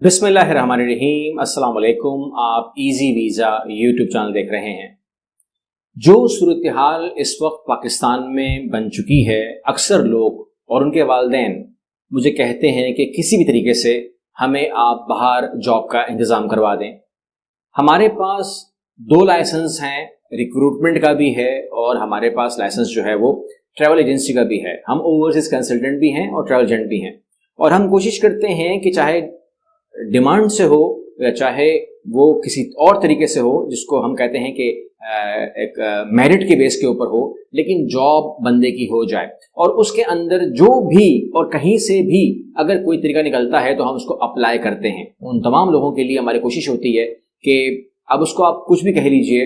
बिस्मिल्लाहिर्रहमानिर्रहीम। अस्सलाम वालेकुम। आप इजी वीज़ा यूट्यूब चैनल देख रहे हैं। जो सूरत हाल इस वक्त पाकिस्तान में बन चुकी है, अक्सर लोग और उनके वालिदैन मुझे कहते हैं कि किसी भी तरीके से हमें आप बाहर जॉब का इंतज़ाम करवा दें। हमारे पास 2 लाइसेंस हैं, रिक्रूटमेंट का भी है और हमारे पास लाइसेंस जो है वो ट्रैवल एजेंसी का भी है। हम ओवरसीज़ कंसल्टेंट भी हैं और ट्रैवल एजेंट भी हैं, और हम कोशिश करते हैं कि चाहे डिमांड से हो या चाहे वो किसी और तरीके से हो, जिसको हम कहते हैं कि एक मेरिट के बेस के ऊपर हो, लेकिन जॉब बंदे की हो जाए और उसके अंदर जो भी और कहीं से भी अगर कोई तरीका निकलता है तो हम उसको अप्लाई करते हैं। उन तमाम लोगों के लिए हमारी कोशिश होती है कि अब उसको आप कुछ भी कह लीजिए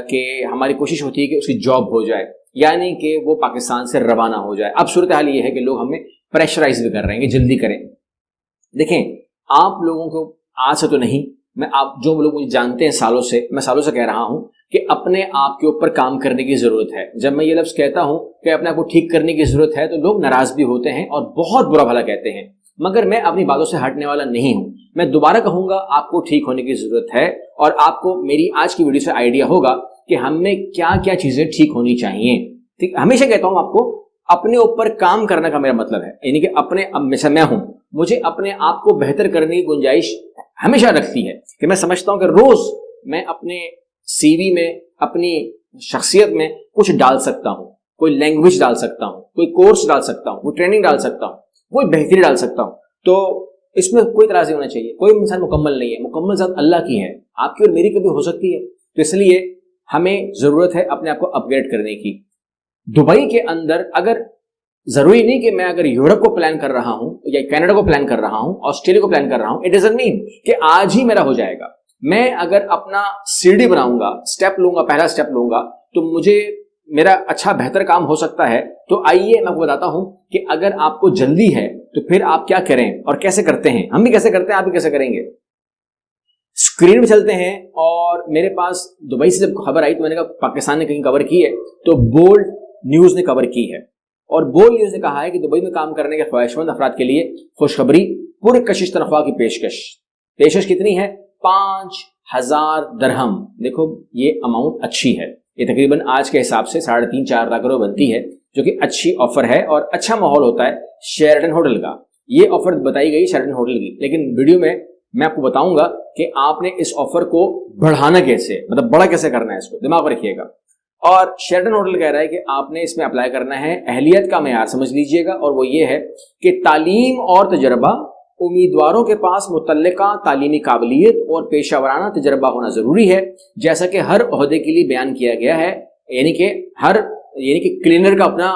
कि हमारी कोशिश होती है कि उसकी जॉब हो जाए, यानी कि वो पाकिस्तान से रवाना हो जाए। अब सूरत हाल ये है कि लोग हमें प्रेशराइज भी कर रहे हैं कि जल्दी करें। देखें, आप लोगों को आज से तो नहीं, मैं आप जो लोग मुझे जानते हैं सालों से, मैं सालों से कह रहा हूं कि अपने आप के ऊपर काम करने की जरूरत है। जब मैं ये लफ्ज़ कहता हूं कि अपने आप को ठीक करने की जरूरत है तो लोग नाराज भी होते हैं और बहुत बुरा भला कहते हैं, मगर मैं अपनी बातों से हटने वाला नहीं हूं। मैं दोबारा कहूंगा, आपको ठीक होने की जरूरत है और आपको मेरी आज की वीडियो से आइडिया होगा कि हमें क्या क्या चीजें ठीक होनी चाहिए। ठीक, हमेशा कहता हूं आपको अपने ऊपर काम करने का मेरा मतलब है, यानी कि अपने, अब मैं हूं, मुझे अपने आप को बेहतर करने की गुंजाइश हमेशा रखती है कि मैं समझता हूं कि रोज मैं अपने सीवी में, अपनी शख्सियत में कुछ डाल सकता हूं, कोई लैंग्वेज डाल सकता हूं, कोई कोर्स डाल सकता हूं, कोई ट्रेनिंग डाल सकता हूं, कोई बेहतरी डाल सकता हूं। तो इसमें कोई इतराज नहीं होना चाहिए। कोई इंसान मुकम्मल नहीं है, मुकम्मल ज़ात अल्लाह की है, आपकी और मेरी कभी हो सकती है। तो इसलिए हमें जरूरत है अपने आप को अपग्रेड करने की। दुबई के अंदर अगर जरूरी नहीं कि मैं अगर यूरोप को प्लान कर रहा हूं या कनाडा को प्लान कर रहा हूं, ऑस्ट्रेलिया को प्लान कर रहा हूं, इट डजंट मीन कि आज ही मेरा हो जाएगा। मैं अगर अपना सीढ़ी बनाऊंगा, स्टेप लूंगा, पहला स्टेप लूंगा, तो मुझे मेरा अच्छा बेहतर काम हो सकता है। तो आइए मैं आपको बताता हूं कि अगर आपको जल्दी है तो फिर आप क्या करें और कैसे करते हैं। हम भी कैसे करते हैं, आप भी कैसे करेंगे। स्क्रीन पे चलते हैं और मेरे पास दुबई से जब खबर आई तो मैंने कहा पाकिस्तान ने कहीं कवर की है, तो बोल्ड न्यूज ने कवर की है। और बोल्ड न्यूज ने कहा है कि दुबई में काम करने के ख्वाहिशमंद अफराद के लिए खुशखबरी, पुरकशिश तनख्वाह की पेशकश कितनी है? 5,000 दरहम। देखो ये अमाउंट अच्छी है, ये तकरीबन आज के हिसाब से 3.5-4 लाख रुपए बनती है, जो कि अच्छी ऑफर है और अच्छा माहौल होता है शेरटन होटल का। ये ऑफर बताई गई शेरटन होटल की, लेकिन वीडियो में मैं आपको बताऊंगा कि आपने इस ऑफर को बढ़ाना कैसे, मतलब बड़ा कैसे करना है, इसको दिमाग में रखिएगा। और शेरटन होटल कह रहा है कि आपने इसमें अप्लाई करना है, अहलियत का मेयार समझ लीजिएगा, और वो ये है कि तालीम और तजर्बा, उम्मीदवारों के पास मुतल्लिका तालीमी काबिलियत और पेशा वराना तजर्बा होना जरूरी है, जैसा कि हर ओहदे के लिए बयान किया गया है। यानी कि क्लीनर का अपना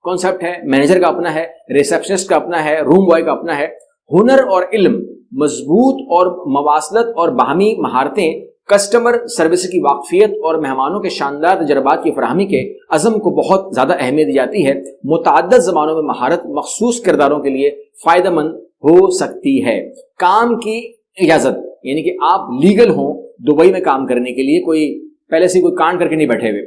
कॉन्सेप्ट है, मैनेजर का अपना है, रिसेप्शनिस्ट का अपना है, रूम बॉय का अपना है। हुनर और इल्म, मजबूत और मवासलत और बाहमी महारतें, कस्टमर सर्विस की वाकफियत और मेहमानों के शानदार तजर्बात की फराहमी के अज़म को बहुत ज्यादा अहमियत दी जाती है। मुतअद्दिद ज़बानों में महारत मखसूस किरदारों के लिए फायदेमंद हो सकती है। काम की इजाजत, यानी कि आप लीगल हो दुबई में काम करने के लिए, कोई पहले से कोई कांड करके नहीं बैठे हुए।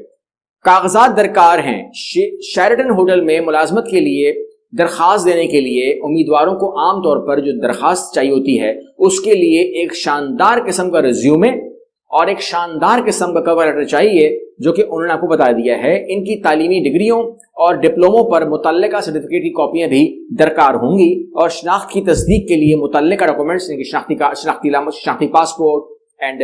कागजात दरकार हैं। शेरटन होटल में मुलाजमत के लिए दरखास्त देने के लिए उम्मीदवारों को आमतौर पर जो दरखास्त चाहिए होती है, उसके लिए एक शानदार किस्म का रिज्यूमे और एक शानदार किस्म का कवर लेटर चाहिए, जो कि उन्होंने आपको बता दिया है। इनकी तालीमी डिग्रियों और डिप्लोमों पर मुतल्लिका सर्टिफिकेट की कॉपियां भी दरकार होंगी और शनाख्त की तस्दीक के लिए मुतल्लिका डॉक्यूमेंट्स, शनाख्ती passport and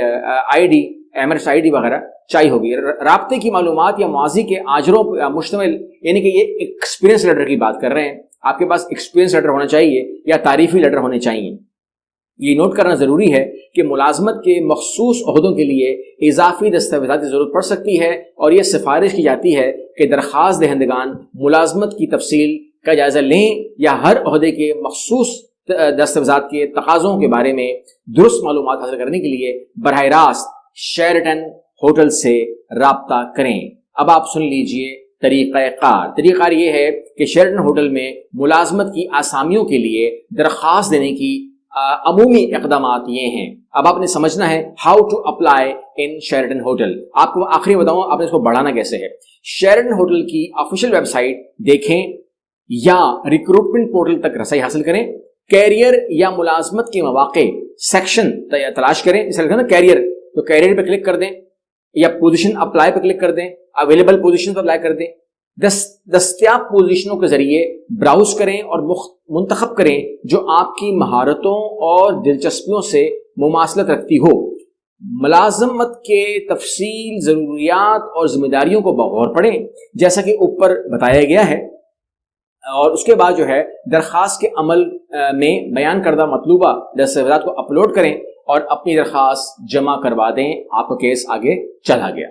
ID, MRS ID वगैरह चाहिए होगी। राब्ते की मालूमात या माजी के आजरों पर मुश्तमिल, यानी कि ये एक्सपीरियंस लेटर की बात कर रहे हैं। आपके पास एक्सपीरियंस लेटर होना चाहिए या तारीफी लेटर होने चाहिए। ये नोट करना जरूरी है कि मुलाजमत के मखसूस ओहदों के लिए इजाफी दस्तावेज़ात की जरूरत पड़ सकती है, और यह सिफारिश की जाती है कि दरखास्त दहंदगान मुलाजमत की तफसील का जायजा लें या हर ओहदे के मखसूस दस्तावेज़ात के तकाज़ों के बारे में दुरुस्त मालूमात हासिल करने के लिए बराह रास्त शेरटन होटल से राब्ता करें। अब आप सुन लीजिए तरीक़ाकार ये है कि शेरटन होटल में मुलाजमत की आसामियों के लिए दरखास्त देने की अमूमी इक़दामात ये हैं। अब आपने समझना है how to apply in Sheraton hotel. आपको आखिरी बताऊं आपने इसको बढ़ाना कैसे है। शेरटन होटल की ऑफिशियल वेबसाइट देखें या रिक्रूटमेंट पोर्टल तक रसाई हासिल करें कैरियर या मुलाजमत के मौके सेक्शन तलाश करें, जैसे लिखा ना कैरियर, तो कैरियर पे क्लिक कर दें या पोजीशन अप्लाई पे क्लिक कर दें, अवेलेबल पोजीशन पर अप्लाई कर दें। दस्तयाब पोजीशनों के जरिए ब्राउज करें और मुंतखब करें जो आपकी महारतों और दिलचस्पियों से मुमासलत रखती हो। मुलाजमत के तफसील, ज़रूरियात और जिम्मेदारियों को बगौर पढ़ें जैसा कि ऊपर बताया गया है, और उसके बाद जो है दरख्वास्त के अमल में बयान करदा मतलूबा दस्तावेज़ात को अपलोड करें और अपनी दरख्वास्त जमा करवा दें। आपका केस आगे चला गया,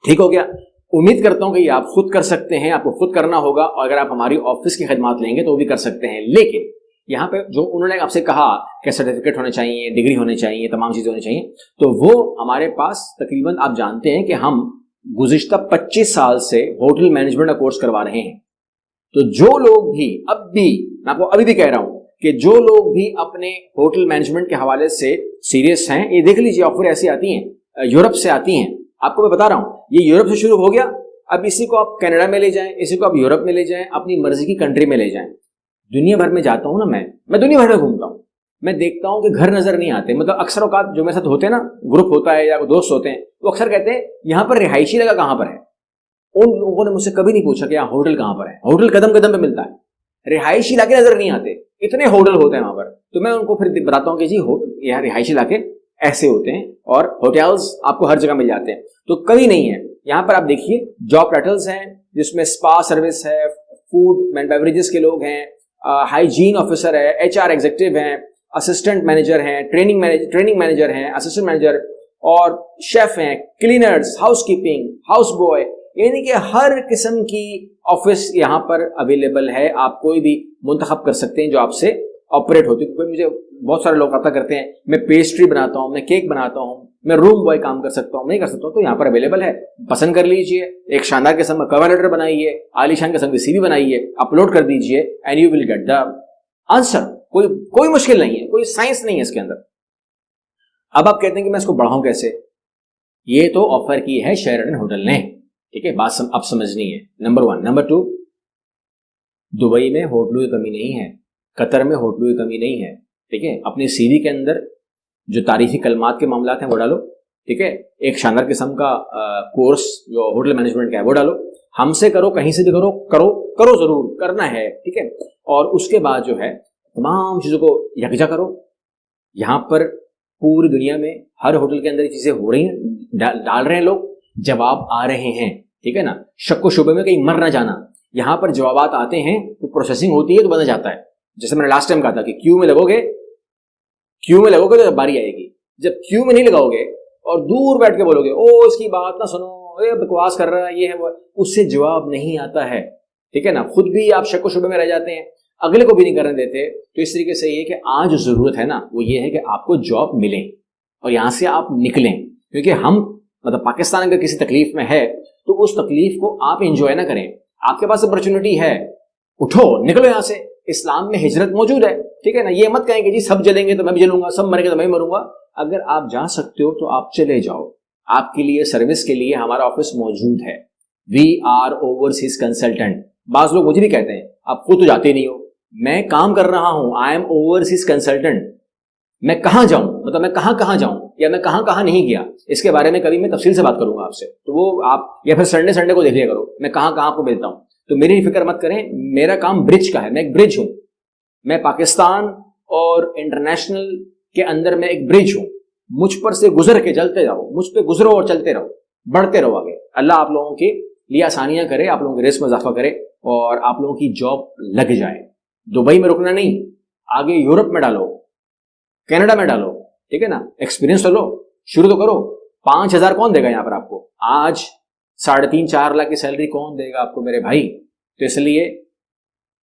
ठीक हो गया। उम्मीद करता हूं कि ये आप खुद कर सकते हैं, आपको खुद करना होगा, और अगर आप हमारी ऑफिस की खिदमत लेंगे तो वो भी कर सकते हैं। लेकिन यहाँ पे जो उन्होंने आपसे कहा कि सर्टिफिकेट होने चाहिए, डिग्री होनी चाहिए, तमाम चीज़ें होनी चाहिए, तो वो हमारे पास तकरीबन आप जानते हैं कि हम गुज़िश्ता 25 साल से होटल मैनेजमेंट का कोर्स करवा रहे हैं। तो जो लोग भी अब भी, मैं आपको अभी भी कह रहा हूं कि जो लोग भी अपने होटल मैनेजमेंट के हवाले से सीरियस हैं, ये देख लीजिए ऑफर ऐसी आती हैं, यूरोप से आती हैं। आपको मैं बता रहा हूं, ये यूरोप से शुरू हो गया, अब इसी को आप कनाडा में ले जाएं, इसी को आप यूरोप में ले जाएं, अपनी मर्जी की कंट्री में ले जाएं। दुनिया भर में जाता हूं ना, मैं दुनिया भर में घूमता हूं, मैं देखता हूं कि घर नजर नहीं आते। मतलब अक्सर औकात जो मेरे साथ होते हैं ना, ग्रुप होता है या दोस्त होते हैं, वो अक्सर कहते हैं यहाँ पर रिहायशी जगह कहाँ पर है। उन लोगों ने मुझसे कभी नहीं पूछा कि यहाँ होटल कहाँ पर है। होटल कदम कदम पे मिलता है, रिहायशी इलाके नजर नहीं आते, इतने होटल होते हैं वहां पर। तो मैं उनको फिर बताता हूँ कि जी यहाँ रिहायशी इलाके ऐसे होते हैं और होटल्स आपको हर जगह मिल जाते हैं। तो कभी नहीं है। यहाँ पर आप देखिए जॉब टाइटल्स हैं जिसमें स्पा सर्विस है, फूड एंड बेवरेजेस के लोग हैं, हाइजीन ऑफिसर है, एचआर एग्जीक्यूटिव हैं, असिस्टेंट मैनेजर हैं, ट्रेनिंग मैनेजर हैं, असिस्टेंट मैनेजर, और शेफ हैं, क्लीनर्स, हाउसकीपिंग, हाउस बॉय, यानी कि हर किस्म की ऑफिस यहाँ पर अवेलेबल है। आप कोई भी मुंतखब कर सकते हैं जो आपसे ऑपरेट होती है। मुझे बहुत सारे लोग पता करते हैं मैं पेस्ट्री बनाता हूँ, मैं केक बनाता हूँ, मैं रूम बॉय काम कर सकता हूँ, नहीं कर सकता हूँ, तो यहाँ पर अवेलेबल है। पसंद कर लीजिए, एक शानदार किस्म का कवर लेटर बनाइए, आलीशान किस्म की सीवी बनाइए, अपलोड कर दीजिए, and you will get the answer. कोई मुश्किल नहीं है, कोई साइंस नहीं है इसके अंदर। अब आप कहते हैं कि मैं इसको बढ़ाऊं कैसे? ये तो ऑफर की है शेरटन होटल ने, ठीक है, बात अब समझनी है। नंबर 1। नंबर 2, दुबई में होटलों की कमी नहीं है, कतर में होटलों की कमी नहीं है, ठीक है। अपनी सीवी के अंदर जो तारीफी कलमात के मामलात हैं वो डालो, ठीक है। एक शानदार किस्म का कोर्स जो होटल मैनेजमेंट का है वो डालो, हमसे करो, कहीं से भी करो, करो करो, जरूर करना है, ठीक है। और उसके बाद जो है तमाम चीज़ों को यकजा करो। यहाँ पर पूरी दुनिया में हर होटल के अंदर ये चीज़ें हो रही हैं, डाल रहे हैं लोग, जवाब आ रहे हैं, ठीक है ना। शक व शुबे में कहीं मर ना जाना। यहाँ पर जवाबात आते हैं तो प्रोसेसिंग होती है तो बंदा जाता है। जैसे मैंने लास्ट टाइम कहा था कि क्यू में लगोगे तो बारी आएगी। जब क्यू में नहीं लगाओगे और दूर बैठ के बोलोगे ओ इसकी बात ना सुनो, ये बकवास कर रहा है, ये है वो, उससे जवाब नहीं आता है, ठीक है ना। खुद भी आप शक व शुबे में रह जाते हैं, अगले को भी नहीं करने देते। तो इस तरीके से ये कि आज जो जरूरत है ना वो ये है कि आपको जॉब मिले और यहाँ से आप निकलें, क्योंकि हम मतलब पाकिस्तान अगर किसी तकलीफ में है तो उस तकलीफ को आप इंजॉय ना करें। आपके पास अपॉर्चुनिटी है, उठो, निकलो यहाँ से। इस्लाम में हिजरत मौजूद है, ठीक है ना। ये मत कहें कि जी सब जलेंगे तो मैं भी जलूंगा, सब मरेंगे तो मैं भी मरूंगा। अगर आप जा सकते हो तो आप चले जाओ। आपके लिए सर्विस के लिए हमारा ऑफिस मौजूद है। We are overseas consultant. बाज लोग मुझे भी कहते हैं आप खुद तो जाते नहीं हो, मैं काम कर रहा हूं, आई एम ओवरसीज कंसल्टेंट। मैं कहां जाऊं, मतलब मैं कहां जाऊं या मैं कहां नहीं गया, इसके बारे में कभी मैं तफसील से बात करूंगा आपसे। तो वो आप या फिर संडे को देख लिया करो मैं कहां आपको मिलता हूं। तो मेरी फिक्र मत करें, मेरा काम ब्रिज का है, मैं एक ब्रिज हूं। मैं पाकिस्तान और इंटरनेशनल के अंदर मैं एक ब्रिज हूं। मुझ पर से गुजर के चलते जाओ, मुझ पे गुजरो और चलते रहो, बढ़ते रहो आगे। अल्लाह आप लोगों के लिए आसानियां करे, आप लोगों के रिस्क में इजाफा करे और आप लोगों की जॉब लग जाए। दुबई में रुकना नहीं, आगे यूरोप में डालो, कनाडा में डालो, ठीक है ना। एक्सपीरियंस तो लो, शुरू तो करो। 5,000 कौन देगा यहाँ पर आपको? आज 3.5-4 लाख की सैलरी कौन देगा आपको मेरे भाई? तो इसलिए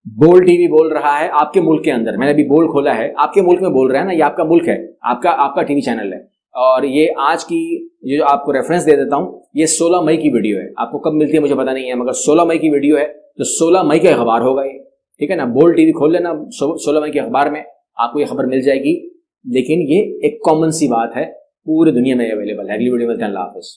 बोल टीवी बोल रहा है आपके मुल्क के अंदर, मैंने अभी बोल खोला है, आपके मुल्क में बोल रहा है ना, ये आपका मुल्क है, आपका टीवी चैनल है। और ये आज की ये जो आपको रेफरेंस दे देता हूं, ये 16 मई की वीडियो है। आपको कब मिलती है मुझे पता नहीं है, मगर 16 मई की वीडियो है, तो 16 मई का अखबार होगा ये, ठीक है ना। बोल टीवी खोल लेना, 16 मई के अखबार में आपको ये खबर मिल जाएगी। लेकिन ये एक कॉमन सी बात है, पूरी दुनिया में अवेलेबल है। अगली वीडियो में अल्लाह हाफिज़।